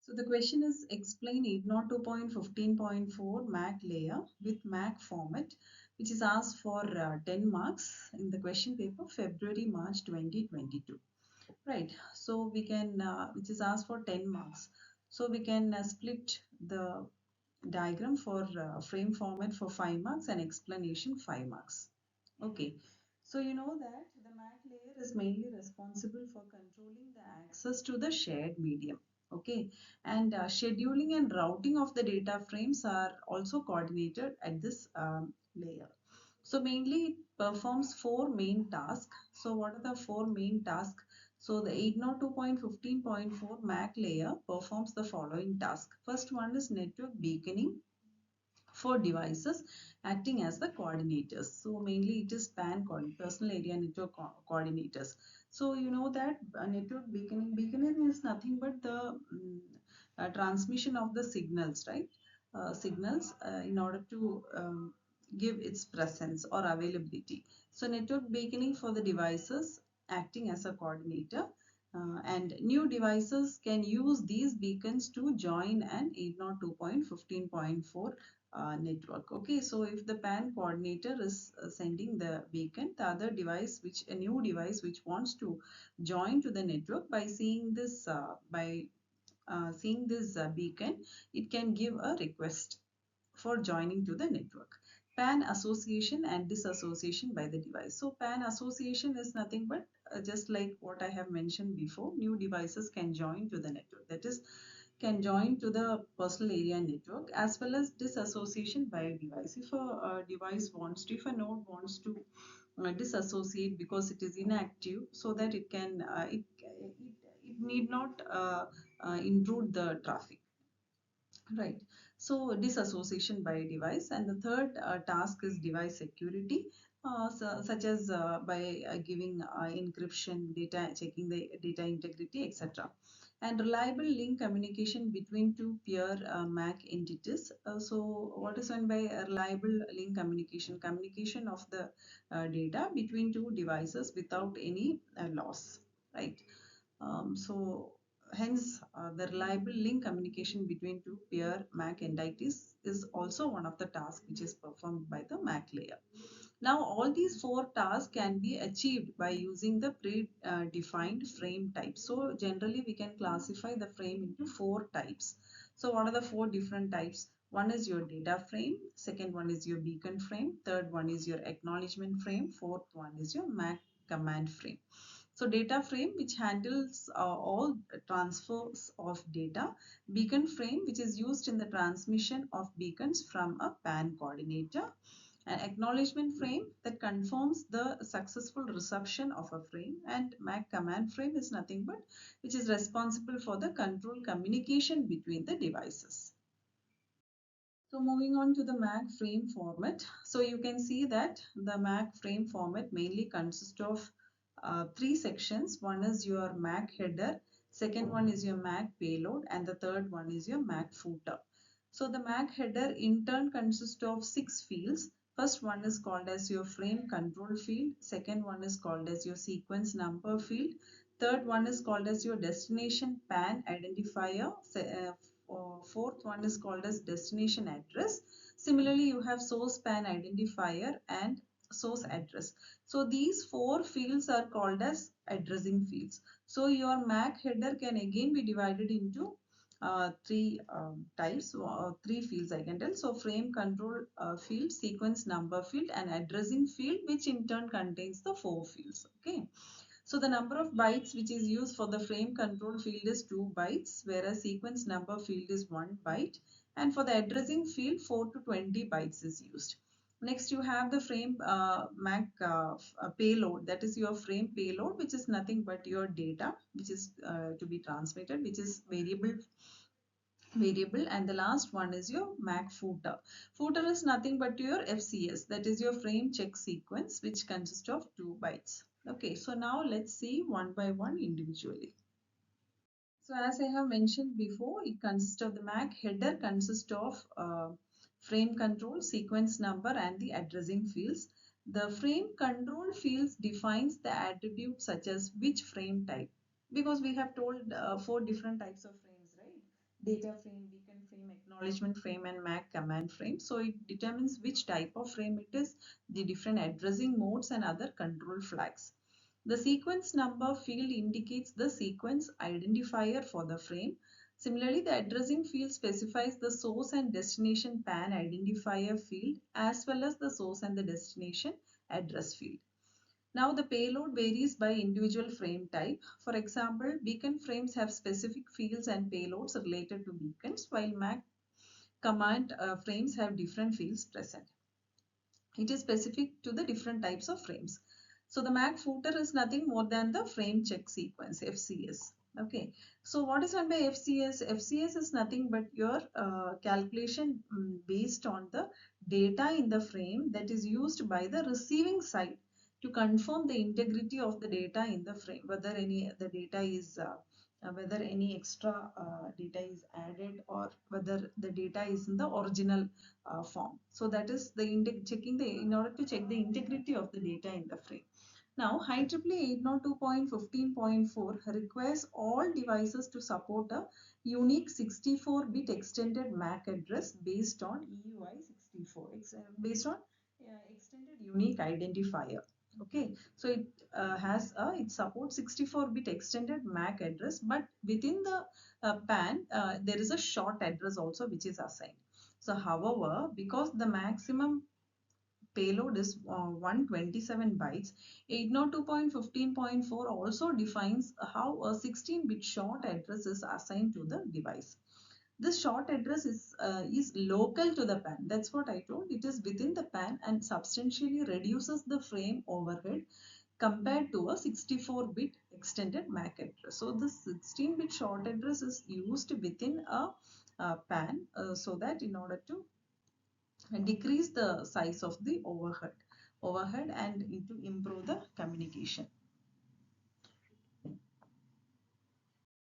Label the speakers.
Speaker 1: So the question is explain 802.15.4 MAC layer with MAC format, which is asked for 10 marks in the question paper February-March 2022. Right. So we can, which is asked for 10 marks. So we can split the diagram for frame format for 5 marks and explanation 5 marks. Okay. So you know that the MAC layer is mainly responsible for controlling the access to the shared medium. Okay. And scheduling and routing of the data frames are also coordinated at this layer. So mainly it performs four main tasks. So what are the four main tasks? So the 802.15.4 MAC layer performs the following task. First one is network beaconing for devices acting as the coordinators. So mainly it is PAN personal area network coordinators. So you know that network beaconing is nothing but the transmission of the signals, right? Signals in order to give its presence or availability. So network beaconing for the devices acting as a coordinator. And new devices can use these beacons to join an 802.15.4 network. Okay, so if the PAN coordinator is sending the beacon, the other device, a new device which wants to join to the network by seeing this beacon, it can give a request for joining to the network. PAN association and disassociation by the device. So PAN association is nothing but just like what I have mentioned before, new devices can join to the network. That is, can join to the personal area network, as well as disassociation by a device. If if a node wants to disassociate because it is inactive, so that it can it need not intrude the traffic. Right. So disassociation by device, and the third task is device security, such as by giving encryption, data checking the data integrity, etc. And reliable link communication between two peer MAC entities. So what is meant by a reliable link communication? Communication of the data between two devices without any loss, right? So hence the reliable link communication between two peer MAC entities is also one of the tasks which is performed by the MAC layer. Now all these four tasks can be achieved by using the predefined frame types. So generally we can classify the frame into four types. So what are the four different types? One is your data frame, second one is your beacon frame, third one is your acknowledgement frame, fourth one is your MAC command frame. So data frame, which handles all transfers of data. Beacon frame, which is used in the transmission of beacons from a PAN coordinator. An acknowledgement frame that confirms the successful reception of a frame. And MAC command frame is nothing but which is responsible for the control communication between the devices. So moving on to the MAC frame format. So you can see that the MAC frame format mainly consists of three sections. One is your MAC header, second one is your MAC payload, and the third one is your MAC footer. So the MAC header in turn consists of 6 fields. First one is called as your frame control field, second one is called as your sequence number field, third one is called as your destination PAN identifier, fourth one is called as destination address. Similarly, you have source PAN identifier and source address. So these four fields are called as addressing fields. So your MAC header can again be divided into three types, three fields I can tell. So frame control field, sequence number field, and addressing field, which in turn contains the four fields. Okay. So the number of bytes which is used for the frame control field is 2 bytes, whereas sequence number field is 1 byte, and for the addressing field 4 to 20 bytes is used. Next you have the frame MAC payload, that is your frame payload, which is nothing but your data which is to be transmitted, which is variable, and the last one is your MAC footer. Footer is nothing but your FCS, that is your frame check sequence, which consists of 2 bytes. Okay, so now let's see one by one individually. So as I have mentioned before, it consists of the MAC header consists of frame control, sequence number, and the addressing fields. The frame control fields defines the attributes such as which frame type, because we have told four different types of frames, right? data frame, beacon frame, acknowledgement frame, and MAC command frame. So it determines which type of frame it is, the different addressing modes and other control flags. The sequence number field indicates the sequence identifier for the frame. Similarly, the addressing field specifies the source and destination PAN identifier field as well as the source and the destination address field. Now the payload varies by individual frame type. For example, beacon frames have specific fields and payloads related to beacons, while MAC command frames have different fields present. It is specific to the different types of frames. So the MAC footer is nothing more than the frame check sequence, FCS. Okay, so what is meant by FCS? FCS is nothing but your calculation based on the data in the frame that is used by the receiving side to confirm the integrity of the data in the frame, whether any the data is whether any extra data is added or whether the data is in the original form. So that is the checking the in order to check the integrity of the data in the frame. Now, IEEE 802.15.4 requires all devices to support a unique 64-bit extended MAC address based on EUI 64, based on extended unique identifier. Okay, so it supports 64-bit extended MAC address, but within the PAN, there is a short address also which is assigned. So, however, because the maximum payload is 127 bytes, 802.15.4 also defines how a 16-bit short address is assigned to the device. This short address is local to the PAN. That's what I told. It is within the PAN and substantially reduces the frame overhead compared to a 64-bit extended MAC address. So this 16-bit short address is used within a PAN so that in order to decrease the size of the overhead and to improve the communication.